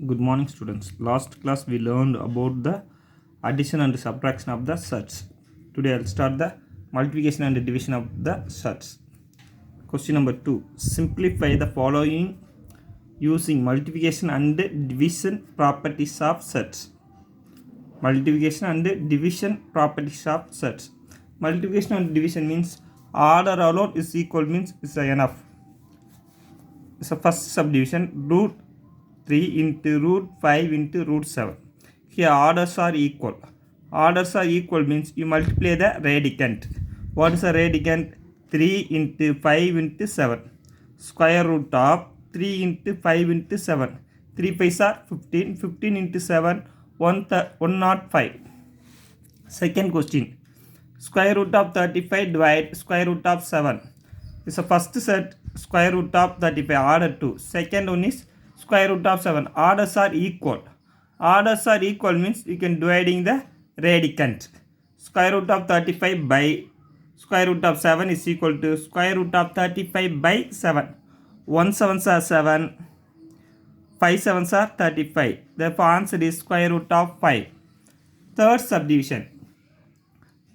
Good morning, students. Last class we learned about the addition and subtraction of the sets. Today I'll start the multiplication and division of the sets. Question number 2. Simplify the following using multiplication and division properties of sets. Multiplication and division properties of sets. Multiplication and division means order alone is equal means is enough. So first subdivision root 3 into root 5 into root 7. Here orders are equal. Orders are equal means you multiply the radicand. What is the radicand? 3 into 5 into 7. Square root of 3 into 5 into 7. 3 5 are 15. 15 into 7, 105. Second question. Square root of 35 divide square root of 7. It's the first set square root of 35 order 2. Second one is square root of 7. Orders are equal. Orders are equal means you can dividing the radicand. Square root of 35 by square root of 7 is equal to square root of 35 by 7. 1 7s are 7. 5 7s are 35. Therefore answer is square root of 5. Third subdivision.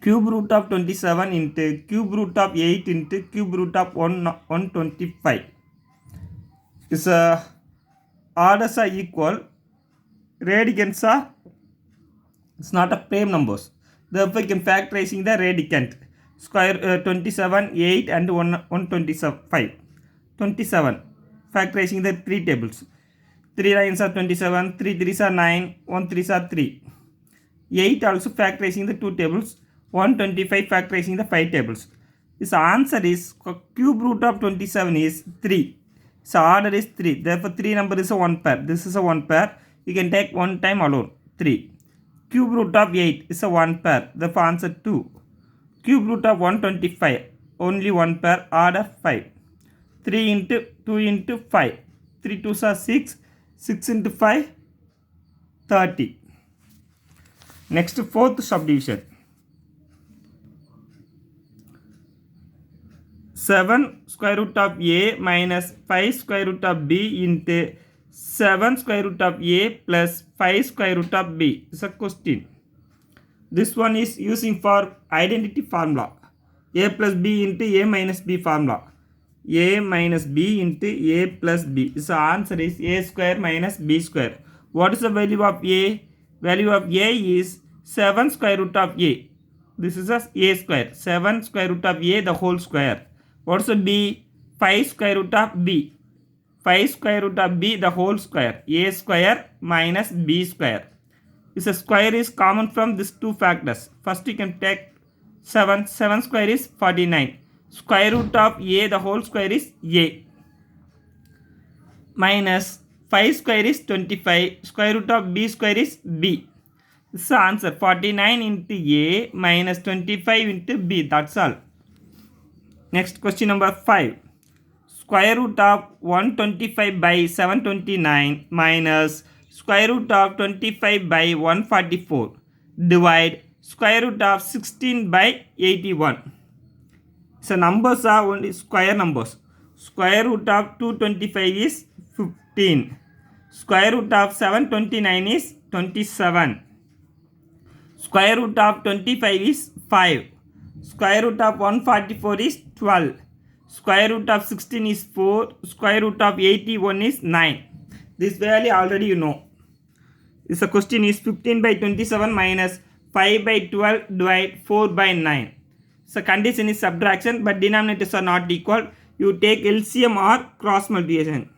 Cube root of 27 into cube root of 8 into cube root of 125. Is orders are equal. Radicands are it's not a prime numbers. Therefore, you can factorizing the radicand. Square 27, 8 and 125. 27. Factorizing the 3 tables. 3 9s are 27, 3 3s are 9, 1 3s are 3. 8 also factorizing the 2 tables. 125 factorizing the 5 tables. This answer is cube root of 27 is 3. So order is 3. Therefore 3 number is a 1 pair. This is a 1 pair. You can take one time alone. 3. Cube root of 8 is a 1 pair. Therefore answer 2. Cube root of 125 only 1 pair. Order 5. 3 into 2 into 5. 3 2s are 6. 6 into 5 30. Next fourth subdivision. 7 square root of a minus 5 square root of b into 7 square root of a plus 5 square root of b is a question. This one is using for identity formula. A plus b into a minus b formula. A minus b into a plus b. So answer is a square minus b square. What is the value of a? Value of a is 7 square root of a. This is a square. 7 square root of a the whole square. What's the b? 5 square root of b. 5 square root of b the whole square. A square minus b square. This square is common from these two factors. First you can take 7. 7 square is 49. Square root of a the whole square is a. Minus 5 square is 25. Square root of b square is b. This is the answer. 49 into a minus 25 into b. That's all. Next question number 5. Square root of 125 by 729 minus square root of 25 by 144 divide square root of 16 by 81. So numbers are only square numbers. Square root of 225 is 15. Square root of 729 is 27. Square root of 25 is 5. Square root of 144 is 12. Square root of 16 is 4. Square root of 81 is 9. This value already you know. This question is 15 by 27 minus 5 by 12 divide 4 by 9. So condition is subtraction but denominators are not equal. You take LCM or cross multiplication.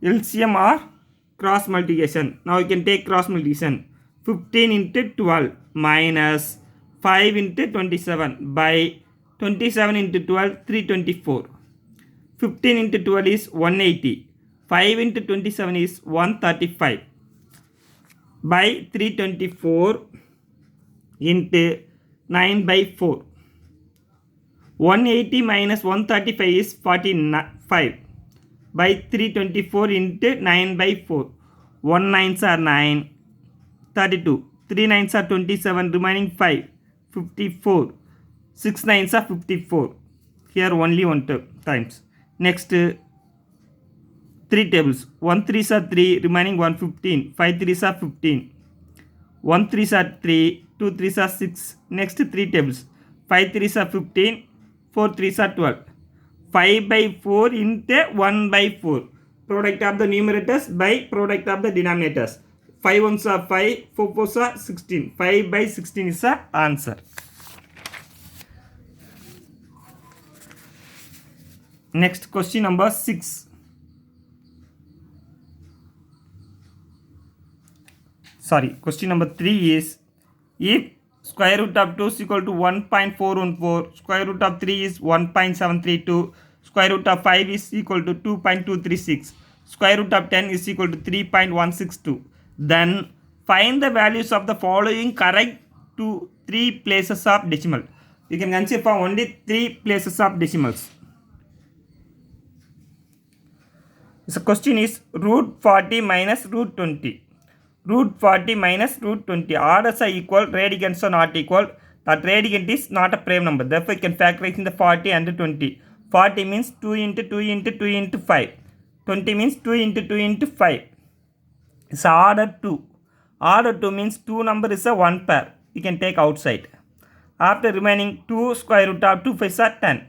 LCM or cross multiplication. Now you can take cross multiplication. 15 into 12 minus 5 into 27 by 27 into 12 324. 15 into 12 is 180. 5 into 27 is 135 by 324 into 9 by 4. 180 minus 135 is 45 by 324 into 9 by 4. 1 9s are 9. 32. 3 9s are 27. Remaining 5. 54. 6 9s are 54. Here only one times. Next 3 tables. 1 3s are 3, remaining 1 15. 5 3s are 15. 1 3s are 3, 2 3s are 6. Next 3 tables. 5 3s are 15, 4 3s are 12. 5 by 4 into 1 by 4. Product of the numerators by product of the denominators. 5 ones are 5, 4 fours are 16. 5 by 16 is the answer. Next question number 6. Question number 3 is, if square root of 2 is equal to 1.414, square root of 3 is 1.732, square root of 5 is equal to 2.236, square root of 10 is equal to 3.162, then find the values of the following correct to 3 places of decimal. You can consider for only 3 places of decimals. So question is root 40 minus root 20. Root 40 minus root 20. Orders are equal, radians are not equal. That radiant is not a prime number. Therefore, you can factorize in the 40 and the 20. 40 means 2 into 2 into 2 into 5. 20 means 2 into 2 into 5. It's order 2. Order 2 means 2 number is a 1 pair. You can take outside. After remaining 2 square root of 2 5 are 10.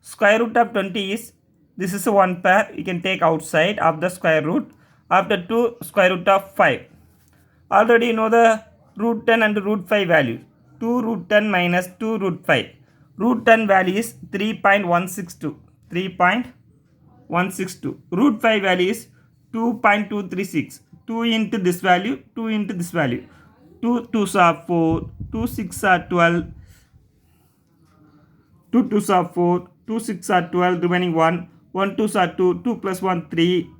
Square root of 20 is, this is a 1 pair. You can take outside of the square root. After 2 square root of 5. Already you know the root 10 and root 5 value. 2 root 10 minus 2 root 5. Root 10 value is 3.162. 3.162. Root 5 value is 2.236. 2 into this value, 2 into this value. 2 2s are 4, 2 6 are 12. 2 2s are 4, 2 6 are 12, remaining 1. 1 2s are 2, 2 plus 1 3.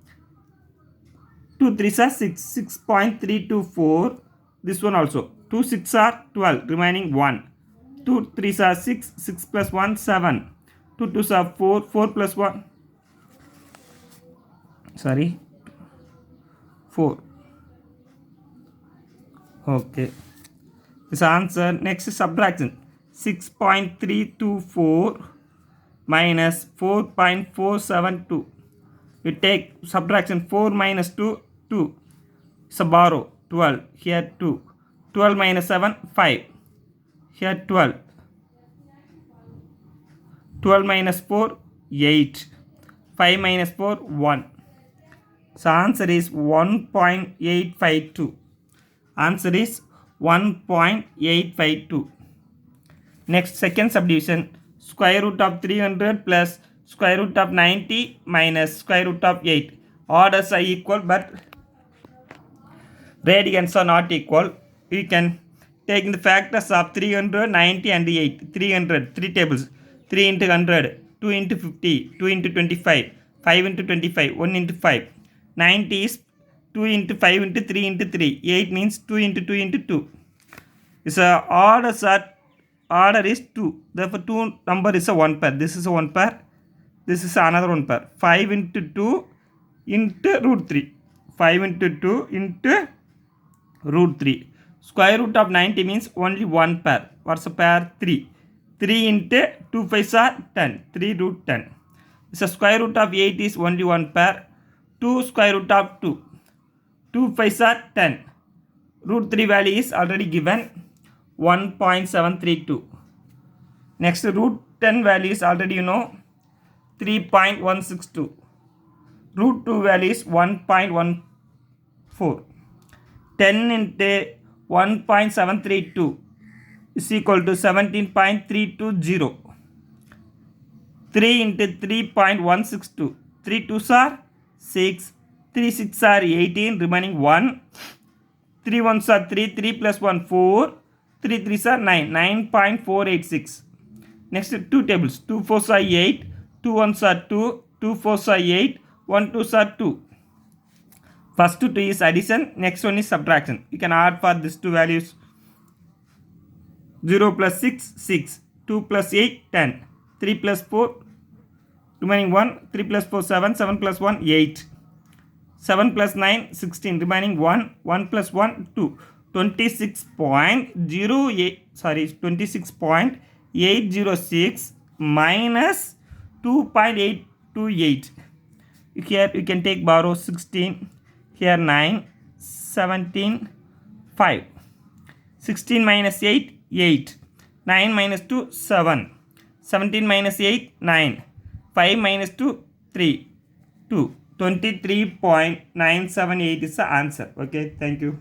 2 3s are 6, 6.324. This one also. 2 6 are 12, remaining 1. 2 3s are 6, 6 plus 1 7. 2 2s are 4, 4 plus 1. 4. Okay. This answer. Next is subtraction. 6.324 minus 4.472. You take subtraction. 4 minus 2, 2. So borrow 12. Here 2. 12 minus 7, 5. Here 12. 12 minus 4, 8. 5 minus 4, 1. So answer is 1.852. Answer is 1.852. Next, second subdivision. Square root of 300 plus square root of 90 minus square root of 8. Orders are equal but radians are not equal. We can take the factors of 300, 90 and 8. 300, 3 tables. 3 into 100, 2 into 50, 2 into 25, 5 into 25, 1 into 5. 90 is 2 into 5 into 3 into 3. 8 means 2 into 2 into 2. So order is 2. Therefore, 2 number is a 1 pair. This is a 1 pair. This is another 1 pair. 5 into 2 into root 3. 5 into 2 into root 3. Square root of 90 means only 1 pair. What's a pair? 3. 3 into 2 5s are 10. 3 root 10. So square root of 8 is only 1 pair. 2 square root of 2. 2 5s are 10. Root 3 value is already given, 1.732. Next, root 10 value is already 3.162. Root 2 value is 1.14. 10 into 1.732 is equal to 17.320. 3 into 3.162. 3 2s are 6. 3 6 are 18, remaining 1. 3 1s are 3. 3 plus 1 4. 3 3s are 9. 9.486. Next, 2 tables. 2 4s are 8. 2 1s are 2. 2 4s are 8. 1 2s are 2. First 2 is addition. Next one is subtraction. You can add for these two values. 0 plus 6, 6. 2 plus 8, 10. 3 plus 4, remaining 1. 3 plus 4, 7. 7 plus 1, 8. 7 plus 9, 16. Remaining 1. 1 plus 1, 2. 26.806 minus 2.828. Here you can take borrow 16, here 9, 17, 5. 16 minus 8, 8. 9 minus 2, 7. 17 minus 8, 9. 5 minus 2, 3. 2. 23.978 is the answer. Okay, thank you.